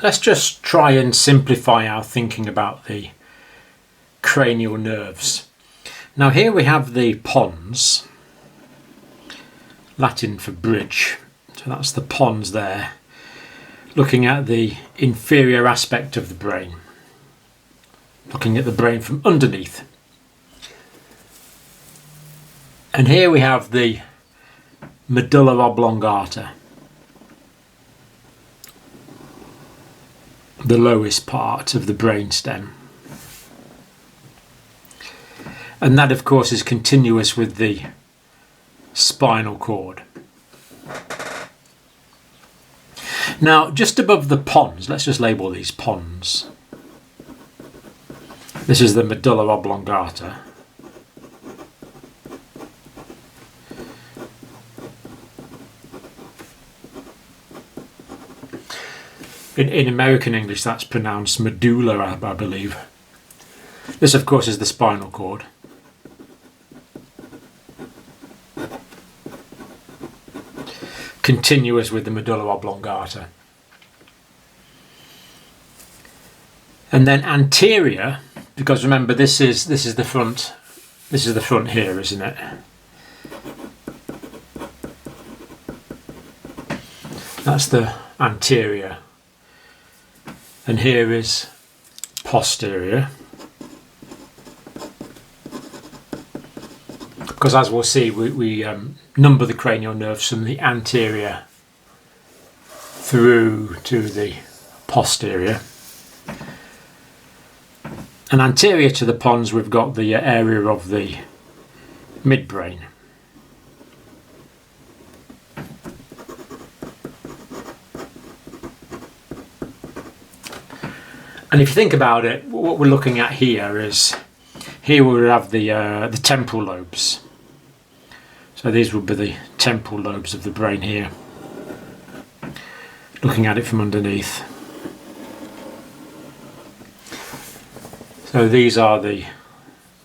let's just try and simplify our thinking about the cranial nerves. Now here we have the pons, Latin for bridge, so that's the pons there, looking at the inferior aspect of the brain, looking at the brain from underneath. And here we have the medulla oblongata, the lowest part of the brainstem. And that, of course, is continuous with the spinal cord. Now, just above the pons, let's just label these pons. This is the medulla oblongata. In American English, that's pronounced medulla, I believe. This, of course, is the spinal cord. Continuous with the medulla oblongata. And then anterior, because remember this is the front. This is the front here, isn't it? That's the anterior. And here is posterior. Because as we'll see, we number the cranial nerves from the anterior through to the posterior. And anterior to the pons, we've got the area of the midbrain. And if you think about it, what we're looking at here is, here we have the temporal lobes. So these would be the temporal lobes of the brain here, looking at it from underneath. So these are the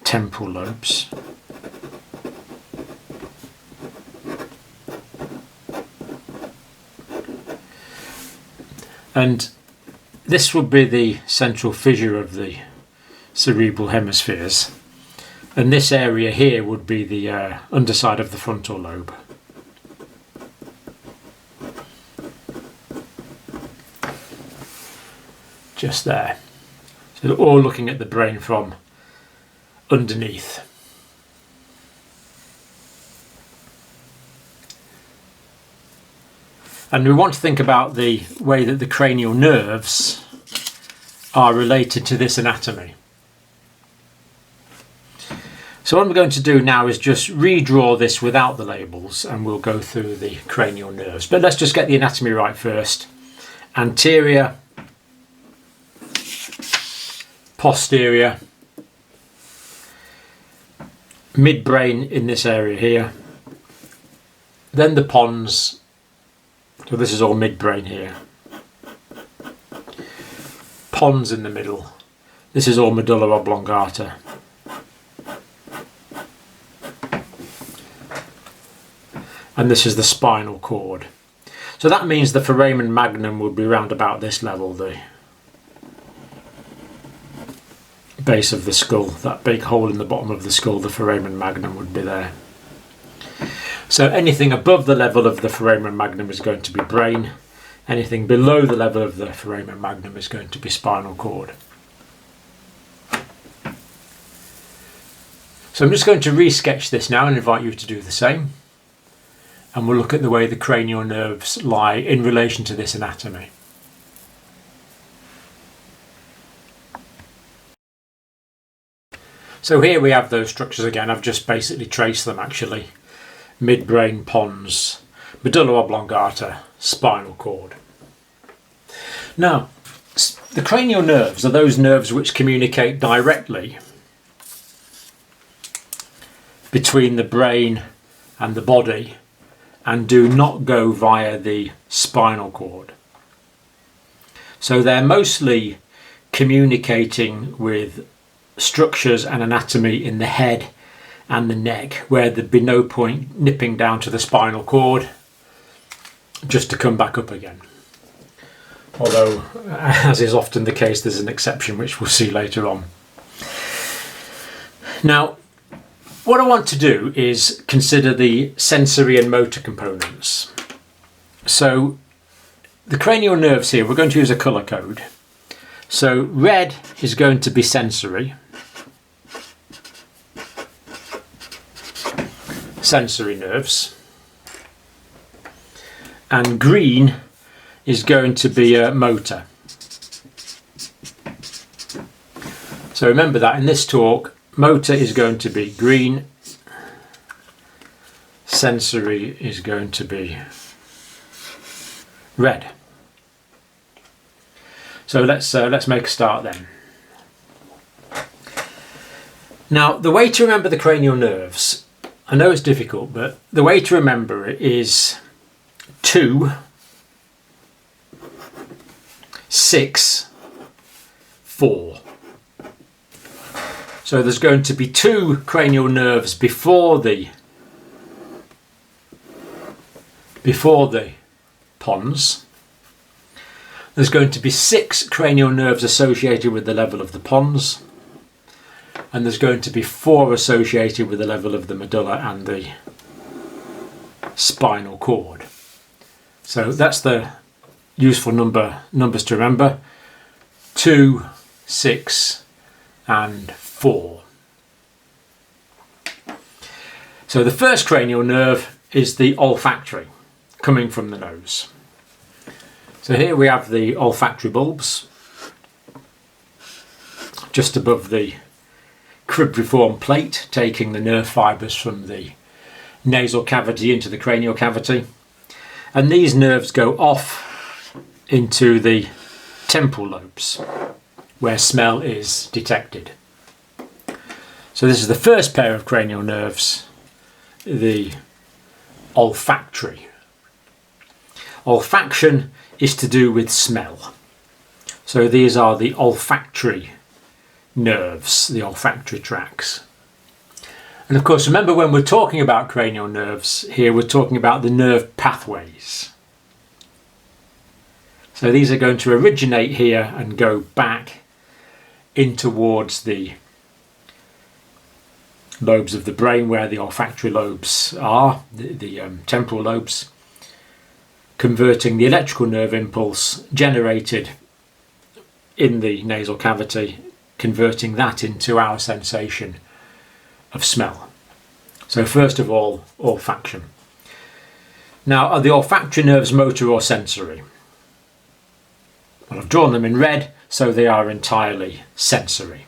temporal lobes. And this would be the central fissure of the cerebral hemispheres. And this area here would be the underside of the frontal lobe. Just there. So they're all looking at the brain from underneath. And we want to think about the way that the cranial nerves are related to this anatomy. So what I'm going to do now is just redraw this without the labels, and we'll go through the cranial nerves. But let's just get the anatomy right first. Anterior, posterior, midbrain in this area here, then the pons. So this is all midbrain here. Pons in the middle. This is all medulla oblongata. And this is the spinal cord. So that means the foramen magnum would be around about this level, the base of the skull, that big hole in the bottom of the skull, the foramen magnum would be there. So anything above the level of the foramen magnum is going to be brain. Anything below the level of the foramen magnum is going to be spinal cord. So I'm just going to re-sketch this now and invite you to do the same. And we'll look at the way the cranial nerves lie in relation to this anatomy. So here we have those structures again. I've just basically traced them actually. Midbrain, pons, medulla oblongata, spinal cord. Now, the cranial nerves are those nerves which communicate directly between the brain and the body and do not go via the spinal cord. So they're mostly communicating with structures and anatomy in the head and the neck, where there'd be no point nipping down to the spinal cord just to come back up again. although, as is often the case, there's an exception which we'll see later on. Now, what I want to do is consider the sensory and motor components. So the cranial nerves here, we're going to use a colour code. So red is going to be sensory. Sensory nerves. And green is going to be a motor. So remember that in this talk, motor is going to be green, sensory is going to be red. So let's make a start then. Now, the way to remember the cranial nerves, I know it's difficult, but the way to remember it is 2, 6, 4. So there's going to be 2 cranial nerves before the pons. There's going to be 6 cranial nerves associated with the level of the pons, and there's going to be 4 associated with the level of the medulla and the spinal cord. So that's the useful numbers to remember: 2, 6 and 4. So the first cranial nerve is the olfactory, coming from the nose. So here we have the olfactory bulbs just above the cribriform plate, taking the nerve fibres from the nasal cavity into the cranial cavity, and these nerves go off into the temporal lobes where smell is detected. So this is the first pair of cranial nerves, the olfactory. Olfaction is to do with smell. So these are the olfactory nerves, the olfactory tracts. And of course, remember when we're talking about cranial nerves here, we're talking about the nerve pathways. So these are going to originate here and go back in towards the lobes of the brain where the olfactory lobes are, the temporal lobes, converting the electrical nerve impulse generated in the nasal cavity, converting that into our sensation of smell. So first of all, olfaction. Now, are the olfactory nerves motor or sensory? Well, I've drawn them in red, so they are entirely sensory.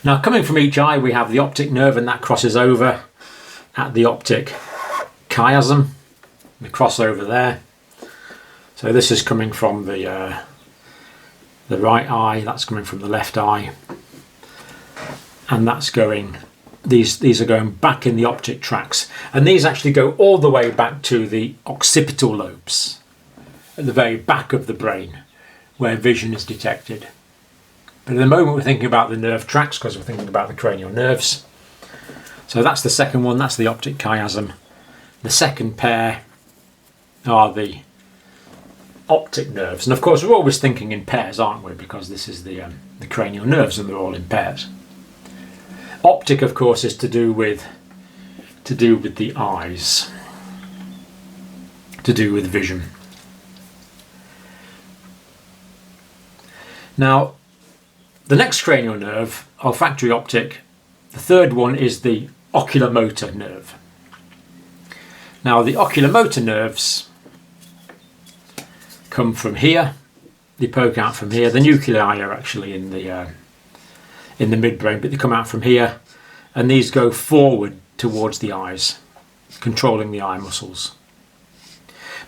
Now, coming from each eye, we have the optic nerve, and that crosses over at the optic chiasm. The crossover there. So this is coming from the right eye, that's coming from the left eye, and that's going, these are going back in the optic tracts, and these actually go all the way back to the occipital lobes at the very back of the brain where vision is detected. But at the moment we're thinking about the nerve tracts because we're thinking about the cranial nerves. So that's the second one, that's the optic chiasm. The second pair are the optic nerves, and of course we're always thinking in pairs, aren't we, because this is the cranial nerves and they're all in pairs. Optic, of course, is to do with the eyes, to do with vision. Now, the next cranial nerve, olfactory optic, the third one is the oculomotor nerve. Now, the oculomotor nerves come from here, they poke out from here. The nuclei are actually in the midbrain, but they come out from here, and these go forward towards the eyes, controlling the eye muscles.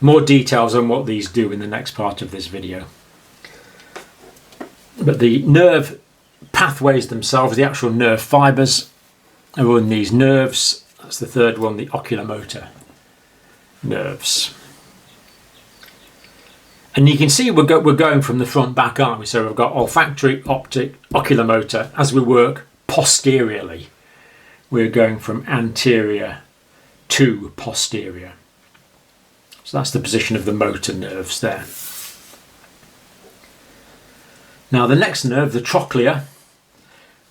More details on what these do in the next part of this video. But the nerve pathways themselves, the actual nerve fibres, are in these nerves. That's the third one, the oculomotor nerves. And you can see we're going from the front back, aren't we? So we've got olfactory, optic, oculomotor. As we work posteriorly, we're going from anterior to posterior. So that's the position of the motor nerves there. Now the next nerve, the trochlea,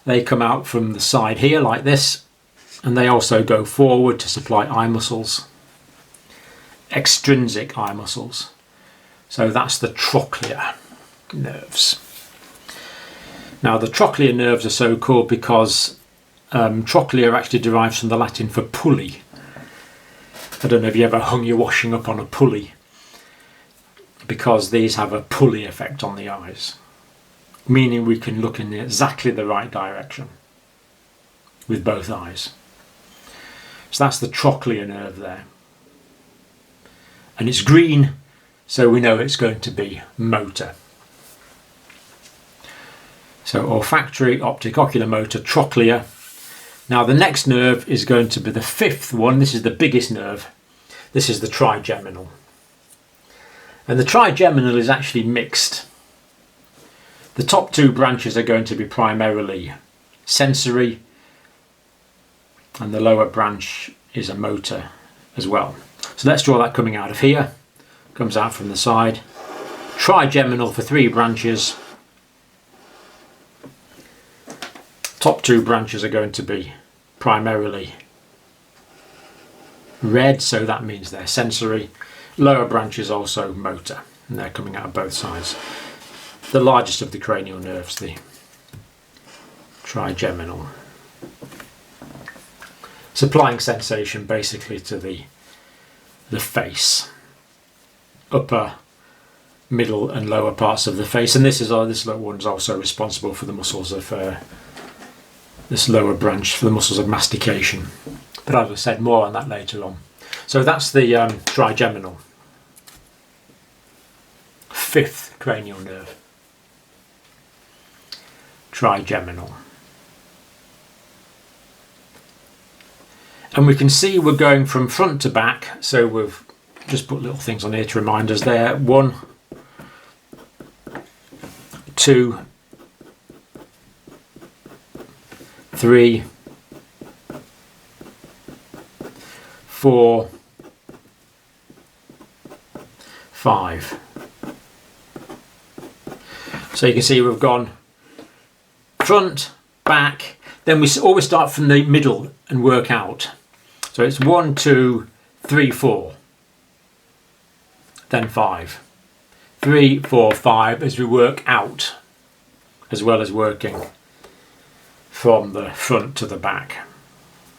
they come out from the side here like this, and they also go forward to supply eye muscles, extrinsic eye muscles. So that's the trochlea nerves. Now the trochlea nerves are so called because trochlea actually derives from the Latin for pulley. I don't know if you ever hung your washing up on a pulley, because these have a pulley effect on the eyes, meaning we can look in exactly the right direction with both eyes. So that's the trochlea nerve there. And it's green, so we know it's going to be motor. So olfactory, optic, ocular, motor, trochlea. Now the next nerve is going to be the fifth one. This is the biggest nerve. This is the trigeminal. And the trigeminal is actually mixed. The top two branches are going to be primarily sensory, and the lower branch is a motor as well. So let's draw that coming out of here. Comes out from the side. Trigeminal for 3 branches. Top 2 branches are going to be primarily red, so that means they're sensory. Lower branches also motor, and they're coming out of both sides. The largest of the cranial nerves, the trigeminal. Supplying sensation basically to the face. Upper, middle and lower parts of the face, and this little one's also responsible for the muscles of this lower branch, for the muscles of mastication. But as I said, more on that later on. So that's the trigeminal, fifth cranial nerve. Trigeminal. And we can see we're going from front to back, so we've just put little things on here to remind us there. 1, 2, 3, 4, 5. So you can see we've gone front, back, then we always start from the middle and work out. So it's 1, 2, 3, 4, then 5. 3, 4, 5 as we work out, as well as working from the front to the back,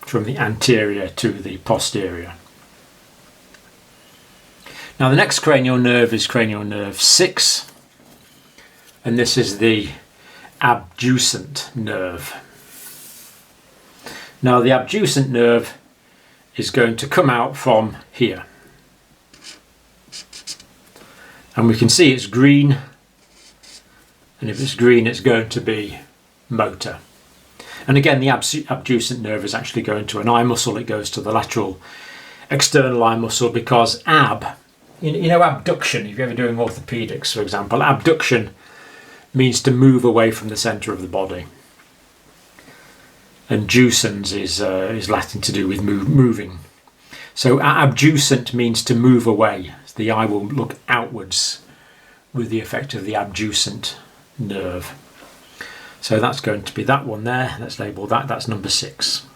from the anterior to the posterior. Now the next cranial nerve is cranial nerve 6, and this is the abducent nerve. Now the abducent nerve is going to come out from here, and we can see it's green, and if it's green it's going to be motor. And again, the abducent nerve is actually going to an eye muscle. It goes to the lateral external eye muscle, because you know abduction, if you're ever doing orthopedics for example, abduction means to move away from the centre of the body, and ducens is Latin to do with moving. So abducent means to move away. The eye will look outwards with the effect of the abducent nerve. So that's going to be that one there. Let's label that. That's number 6.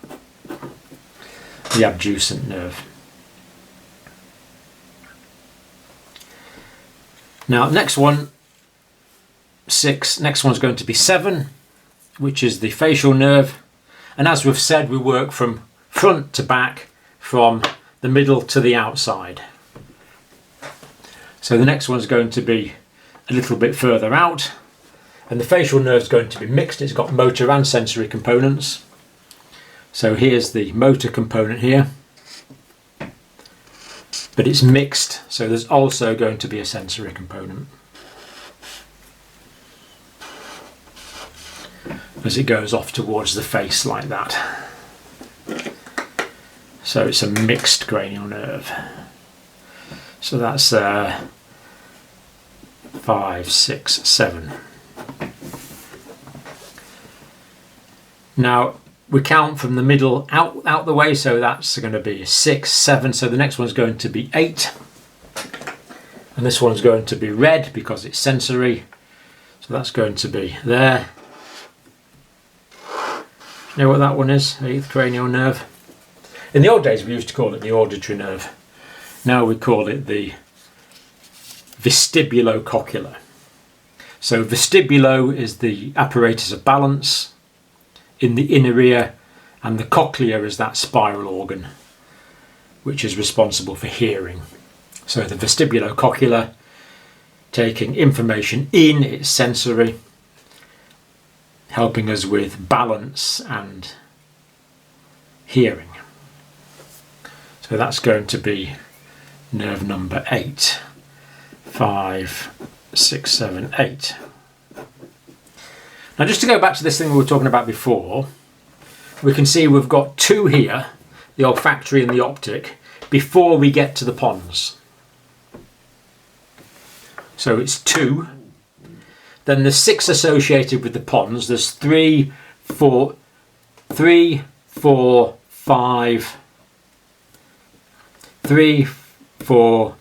The abducent nerve. Now next one, 6. Next one's going to be 7, which is the facial nerve. And as we've said, we work from front to back, from the middle to the outside. So the next one's going to be a little bit further out. And the facial nerve is going to be mixed. It's got motor and sensory components. So here's the motor component here, but it's mixed, so there's also going to be a sensory component as it goes off towards the face like that. So it's a mixed cranial nerve. So that's 5, 6, 7. Now we count from the middle out the way, so that's going to be 6, 7. So the next one's going to be 8, and this one's going to be red because it's sensory. So that's going to be there. You know what that one is? 8th cranial nerve. In the old days we used to call it the auditory nerve. Now we call it the vestibulo-cochlear. So vestibulo is the apparatus of balance in the inner ear, and the cochlea is that spiral organ which is responsible for hearing. So the vestibulo-cochlear, taking information in, it's sensory, helping us with balance and hearing. So that's going to be nerve number 8. 5, 6, 7, 8. Now just to go back to this thing we were talking about before, we can see we've got 2 here, the olfactory and the optic, before we get to the pons. So it's 2. Then there's 6 associated with the pons. There's 3, 4, 5, 3, 4,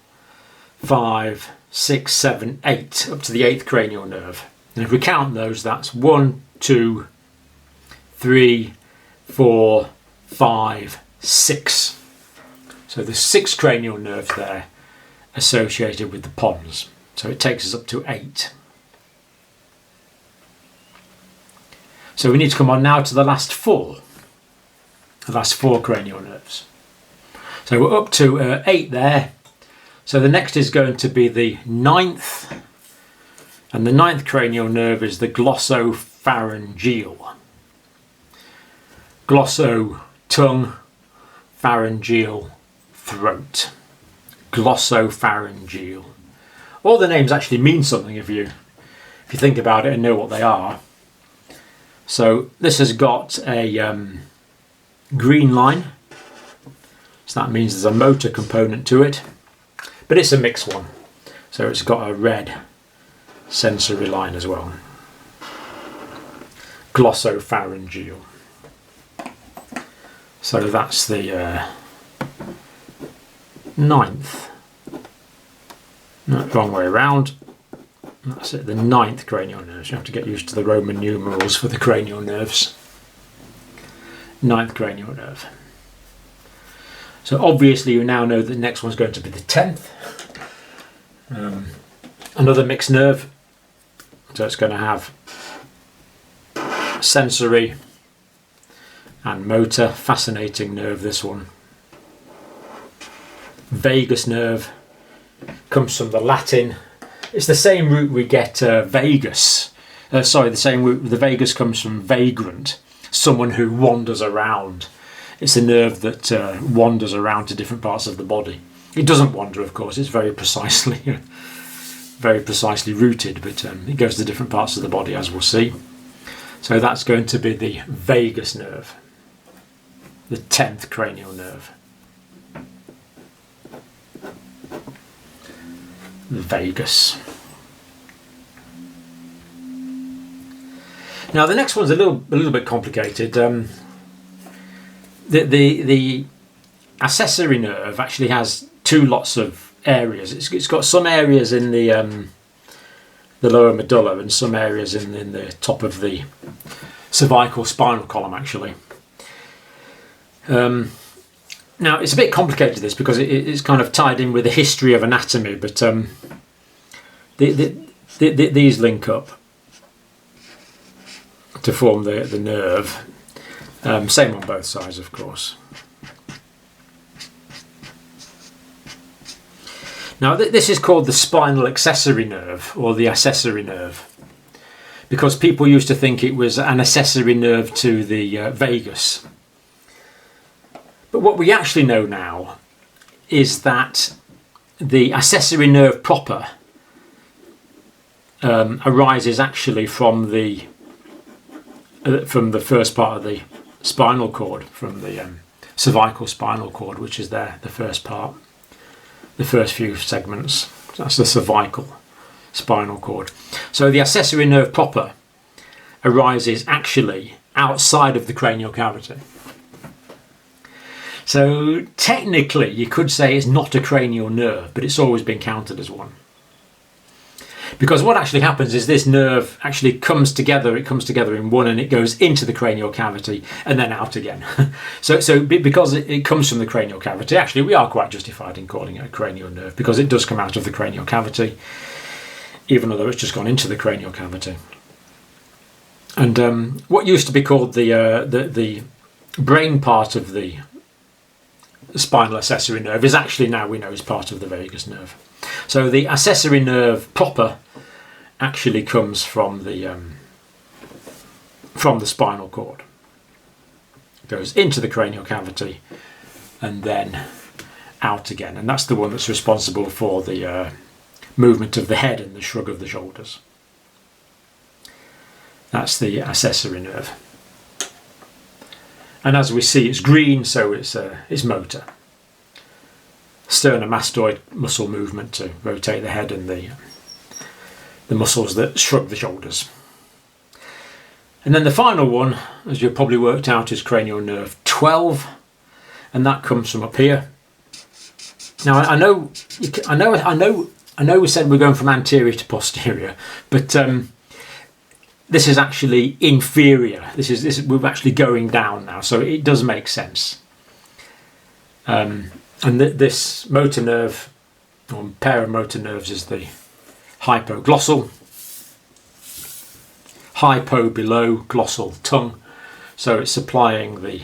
5, 6, 7, 8, up to the 8th cranial nerve. And if we count those, that's 1, 2, 3, 4, 5, 6. So there's 6 cranial nerves there associated with the pons. So it takes us up to 8. So we need to come on now to the last 4. The last 4 cranial nerves. So we're up to 8 there. So the next is going to be the 9th. And the 9th cranial nerve is the glossopharyngeal. Glosso, tongue, pharyngeal, throat. Glossopharyngeal. All the names actually mean something if you think about it and know what they are. So this has got a green line. So that means there's a motor component to it. But it's a mixed one. So it's got a red sensory line as well. Glossopharyngeal. So that's the 9th. No, wrong way around. That's it, the 9th cranial nerves. You have to get used to the Roman numerals for the cranial nerves. 9th cranial nerve. So obviously you now know that the next one's going to be the 10th. Another mixed nerve. So it's going to have sensory and motor. Fascinating nerve, this one. Vagus nerve. Comes from the Latin. It's the same root we get vagus. The same root. The vagus comes from vagrant, someone who wanders around. It's a nerve that wanders around to different parts of the body. It doesn't wander, of course. It's very precisely rooted, but it goes to different parts of the body, as we'll see. So that's going to be the vagus nerve, the 10th cranial nerve. The vagus. Now the next one's a little bit complicated. The accessory nerve actually has 2 lots of areas. It's got some areas in the lower medulla and some areas in the top of the cervical spinal column actually. Now it's a bit complicated this because it's kind of tied in with the history of anatomy, but these link up to form the nerve. Same on both sides, of course. Now this is called the spinal accessory nerve, or the accessory nerve, because people used to think it was an accessory nerve to the vagus. But what we actually know now is that the accessory nerve proper arises actually from the first part of the spinal cord, from the cervical spinal cord, which is there, the first part, the first few segments. That's the cervical spinal cord. So the accessory nerve proper arises actually outside of the cranial cavity. So technically you could say it's not a cranial nerve, but it's always been counted as one. Because what actually happens is this nerve actually comes together, it comes together in one and it goes into the cranial cavity and then out again. Because it comes from the cranial cavity, actually we are quite justified in calling it a cranial nerve because it does come out of the cranial cavity, even though it's just gone into the cranial cavity. And what used to be called the brain part of the spinal accessory nerve is actually now we know is part of the vagus nerve. So the accessory nerve proper actually comes from the spinal cord. It goes into the cranial cavity and then out again, and that's the one that's responsible for the movement of the head and the shrug of the shoulders. That's the accessory nerve. And as we see, it's green, so it's motor. Sternomastoid muscle movement to rotate the head and the muscles that shrug the shoulders. And then the final one, as you've probably worked out, is cranial nerve 12, and that comes from up here. Now I know we said we're going from anterior to posterior, but this is actually inferior. We're actually going down now, so it does make sense. And this motor nerve, or pair of motor nerves, is the hypoglossal. Hypo below, glossal tongue. So it's supplying the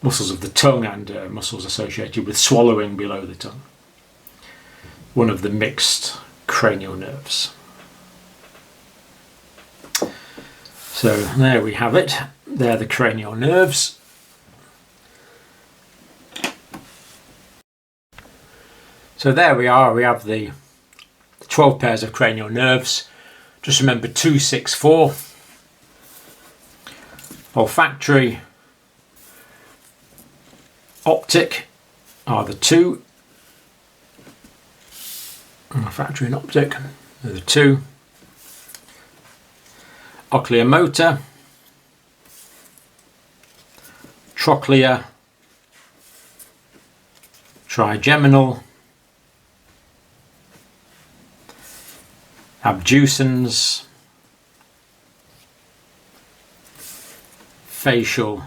muscles of the tongue and muscles associated with swallowing below the tongue. One of the mixed cranial nerves. So there we have it. They're the cranial nerves. So there we are. We have the 12 pairs of cranial nerves. Just remember 2, 6, 4. Olfactory, optic are the 2. Olfactory and optic are the 2. Ocular motor, trochlear, trigeminal, abducens, facial,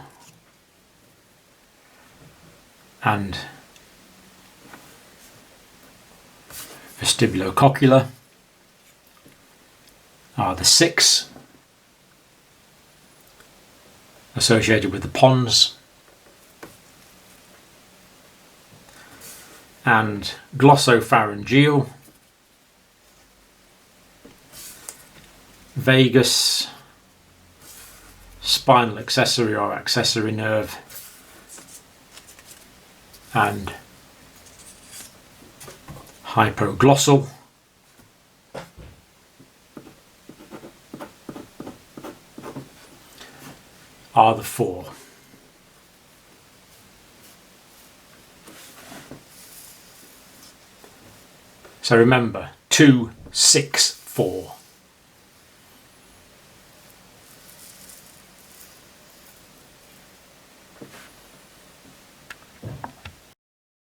and vestibulocochlear are the 6 associated with the pons, and glossopharyngeal, vagus, spinal accessory or accessory nerve, and hypoglossal, are the 4. So remember, 2, 6, 4.